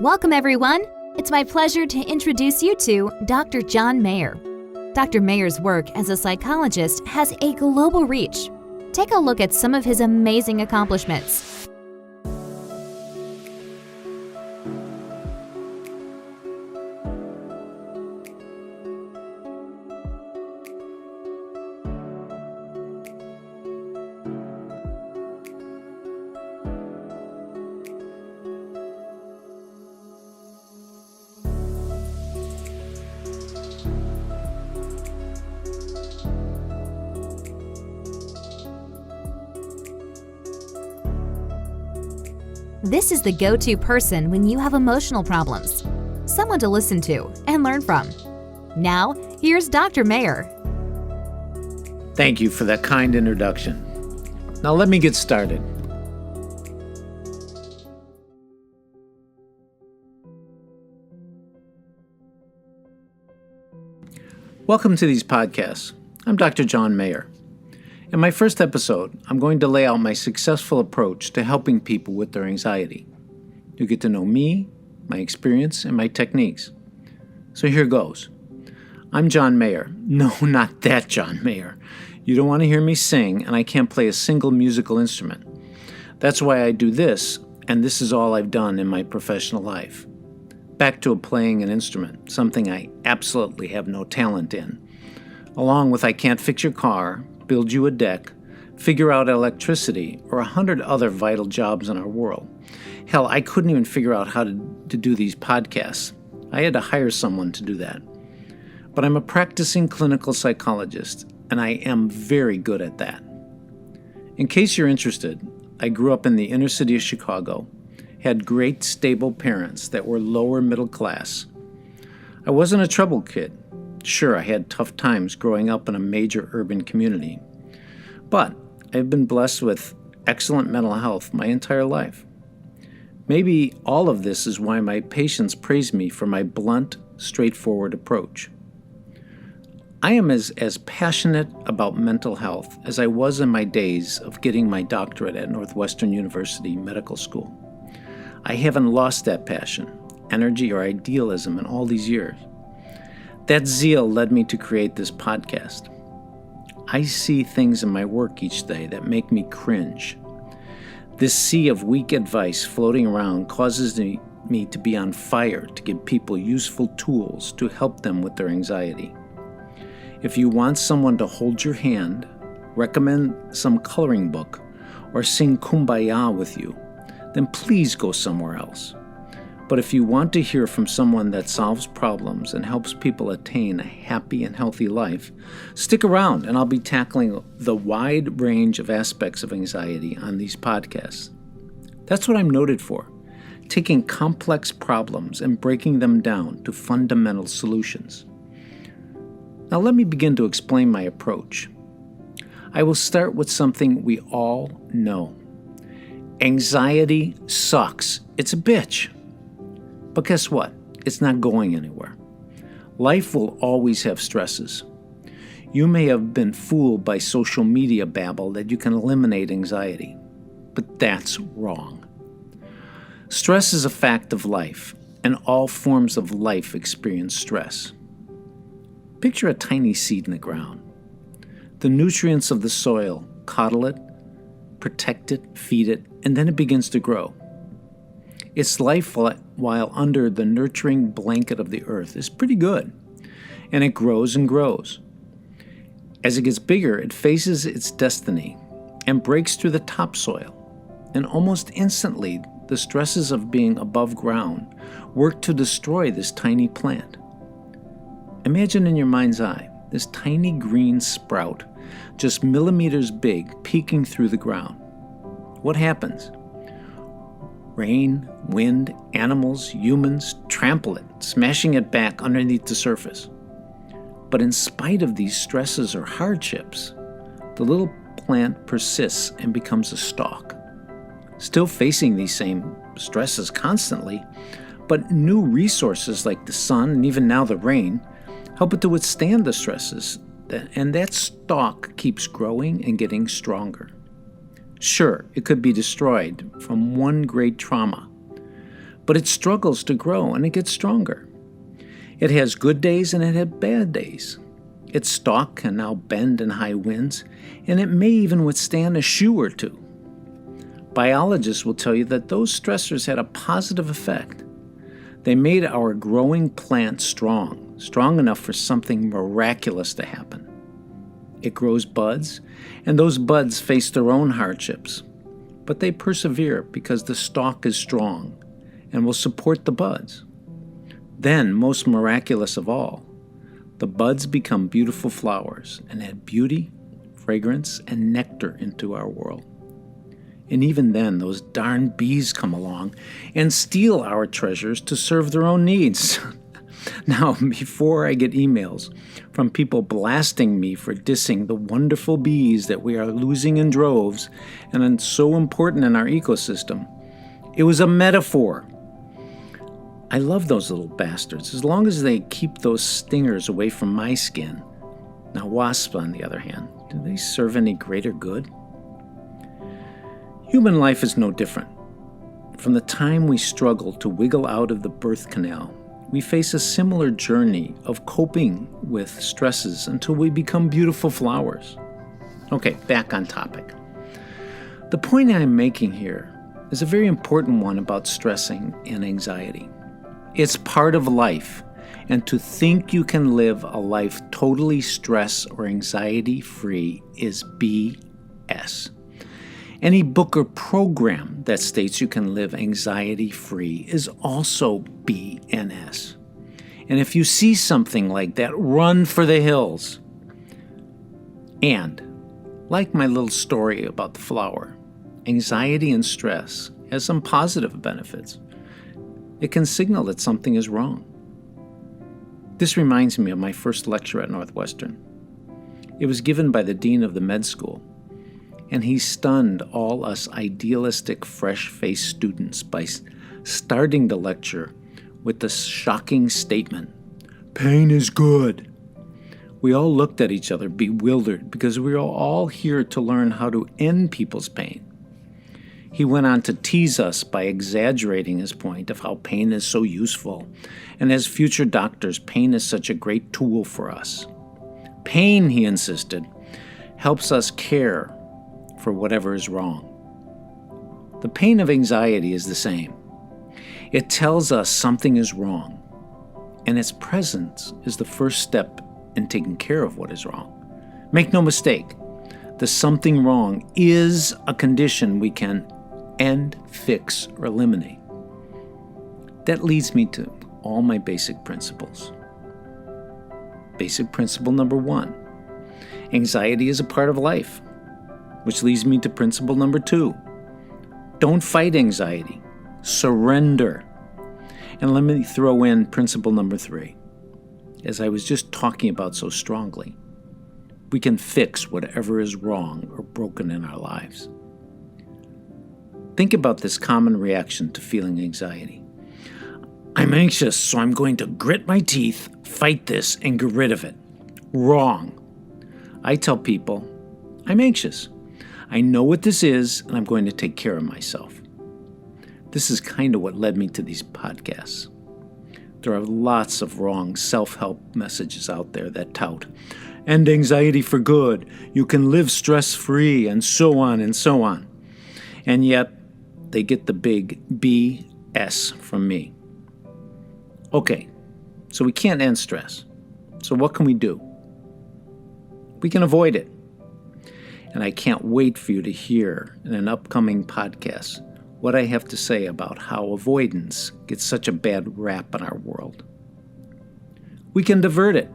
Welcome, everyone. It's my pleasure to introduce you to Dr. John Mayer. Dr. Mayer's work as a psychologist has a global reach. Take a look at some of his amazing accomplishments. This is the go-to person when you have emotional problems. Someone to listen to and learn from. Now, here's Dr. Mayer. Thank you for that kind introduction. Now let me get started. Welcome to these podcasts. I'm Dr. John Mayer. In my first episode, I'm going to lay out my successful approach to helping people with their anxiety. You get to know me, my experience, and my techniques. So here goes. I'm John Mayer. No, not that John Mayer. You don't want to hear me sing, and I can't play a single musical instrument. That's why I do this, and this is all I've done in my professional life. Back to playing an instrument, something I absolutely have no talent in. Along with I can't fix your car, build you a deck, figure out electricity, or 100 other vital jobs in our world. Hell, I couldn't even figure out how to do these podcasts. I had to hire someone to do that. But I'm a practicing clinical psychologist, and I am very good at that. In case you're interested, I grew up in the inner city of Chicago, had great stable parents that were lower middle class. I wasn't a trouble kid. Sure, I had tough times growing up in a major urban community, but I've been blessed with excellent mental health my entire life. Maybe all of this is why my patients praise me for my blunt, straightforward approach. I am as passionate about mental health as I was in my days of getting my doctorate at Northwestern University Medical School. I haven't lost that passion, energy, or idealism in all these years. That zeal led me to create this podcast. I see things in my work each day that make me cringe. This sea of weak advice floating around causes me to be on fire to give people useful tools to help them with their anxiety. If you want someone to hold your hand, recommend some coloring book, or sing Kumbaya with you, then please go somewhere else. But if you want to hear from someone that solves problems and helps people attain a happy and healthy life, stick around and I'll be tackling the wide range of aspects of anxiety on these podcasts. That's what I'm noted for, taking complex problems and breaking them down to fundamental solutions. Now let me begin to explain my approach. I will start with something we all know. Anxiety sucks. It's a bitch. But guess what? It's not going anywhere. Life will always have stresses. You may have been fooled by social media babble that you can eliminate anxiety, but that's wrong. Stress is a fact of life, and all forms of life experience stress. Picture a tiny seed in the ground. The nutrients of the soil coddle it, protect it, feed it, and then it begins to grow. Its life while under the nurturing blanket of the earth is pretty good, and it grows and grows. As it gets bigger, it faces its destiny and breaks through the topsoil, and almost instantly, the stresses of being above ground work to destroy this tiny plant. Imagine in your mind's eye this tiny green sprout, just millimeters big, peeking through the ground. What happens? Rain, wind, animals, humans trample it, smashing it back underneath the surface. But in spite of these stresses or hardships, the little plant persists and becomes a stalk. Still facing these same stresses constantly, but new resources like the sun and even now the rain help it to withstand the stresses, and that stalk keeps growing and getting stronger. Sure, it could be destroyed from one great trauma, but it struggles to grow and it gets stronger. It has good days and it has bad days. Its stalk can now bend in high winds, and it may even withstand a shoe or two. Biologists will tell you that those stressors had a positive effect. They made our growing plant strong enough for something miraculous to happen. It grows buds, and those buds face their own hardships, but they persevere because the stalk is strong and will support the buds. Then, most miraculous of all, the buds become beautiful flowers and add beauty, fragrance, and nectar into our world. And even then, those darn bees come along and steal our treasures to serve their own needs. Now, before I get emails from people blasting me for dissing the wonderful bees that we are losing in droves and are so important in our ecosystem, it was a metaphor. I love those little bastards, as long as they keep those stingers away from my skin. Now, wasps, on the other hand, do they serve any greater good? Human life is no different. From the time we struggle to wiggle out of the birth canal, we face a similar journey of coping with stresses until we become beautiful flowers. Okay, back on topic. The point I'm making here is a very important one about stressing and anxiety. It's part of life, and to think you can live a life totally stress or anxiety-free is BS. Any book or program that states you can live anxiety-free is also BNS. And if you see something like that, run for the hills. And, like my little story about the flower, anxiety and stress has some positive benefits. It can signal that something is wrong. This reminds me of my first lecture at Northwestern. It was given by the dean of the med school, and he stunned all us idealistic, fresh-faced students by starting the lecture with the shocking statement, "Pain is good." We all looked at each other bewildered because we were all here to learn how to end people's pain. He went on to tease us by exaggerating his point of how pain is so useful, and as future doctors, pain is such a great tool for us. Pain, he insisted, helps us care for whatever is wrong. The pain of anxiety is the same. It tells us something is wrong, and its presence is the first step in taking care of what is wrong. Make no mistake, the something wrong is a condition we can end, fix, or eliminate. That leads me to all my basic principles. Basic principle number 1, anxiety is a part of life, which leads me to principle number 2. Don't fight anxiety, surrender. And let me throw in principle number 3. As I was just talking about so strongly, we can fix whatever is wrong or broken in our lives. Think about this common reaction to feeling anxiety. I'm anxious, so I'm going to grit my teeth, fight this, and get rid of it. Wrong. I tell people, I'm anxious. I know what this is, and I'm going to take care of myself. This is kind of what led me to these podcasts. There are lots of wrong self-help messages out there that tout, end anxiety for good, you can live stress-free, and so on and so on. And yet, they get the big BS from me. Okay, so we can't end stress. So what can we do? We can avoid it. And I can't wait for you to hear in an upcoming podcast what I have to say about how avoidance gets such a bad rap in our world. We can divert it.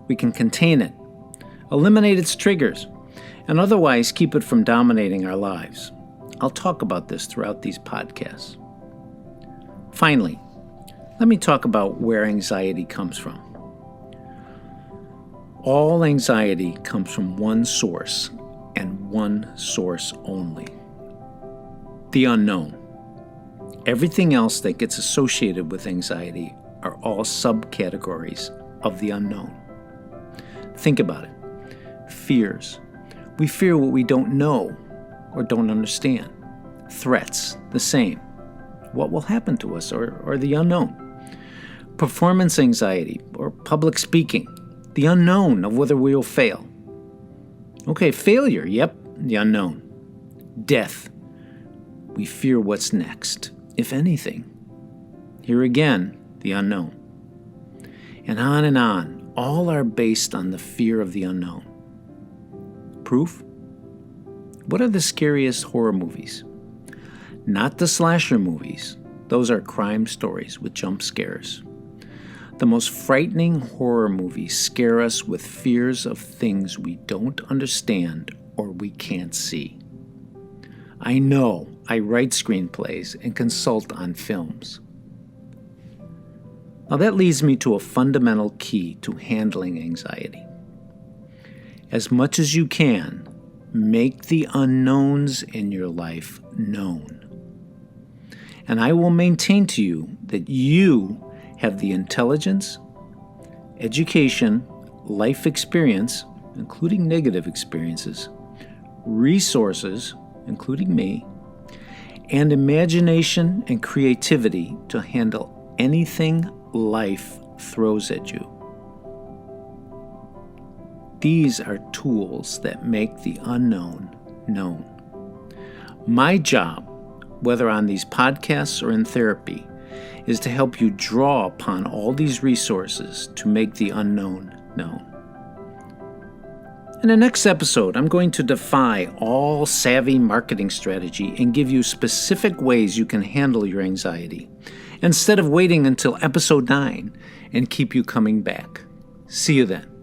We can contain it, eliminate its triggers, and otherwise keep it from dominating our lives. I'll talk about this throughout these podcasts. Finally, let me talk about where anxiety comes from. All anxiety comes from one source, and one source only: the unknown. Everything else that gets associated with anxiety are all subcategories of the unknown. Think about it. Fears. We fear what we don't know or don't understand. Threats, the same. what will happen to us, or the unknown. Performance anxiety, or public speaking, the unknown of whether we will fail. Okay, failure, yep, the unknown. Death, we fear what's next, if anything. Here again, the unknown. And on, all are based on the fear of the unknown. Proof? What are the scariest horror movies? Not the slasher movies. Those are crime stories with jump scares. The most frightening horror movies scare us with fears of things we don't understand or we can't see. I know I write screenplays and consult on films. Now that leads me to a fundamental key to handling anxiety. As much as you can, make the unknowns in your life known. And I will maintain to you that you have the intelligence, education, life experience, including negative experiences, resources, including me, and imagination and creativity to handle anything life throws at you. These are tools that make the unknown known. My job, whether on these podcasts or in therapy, is to help you draw upon all these resources to make the unknown known. In the next episode, I'm going to defy all savvy marketing strategy and give you specific ways you can handle your anxiety, instead of waiting until episode 9 and keep you coming back. See you then.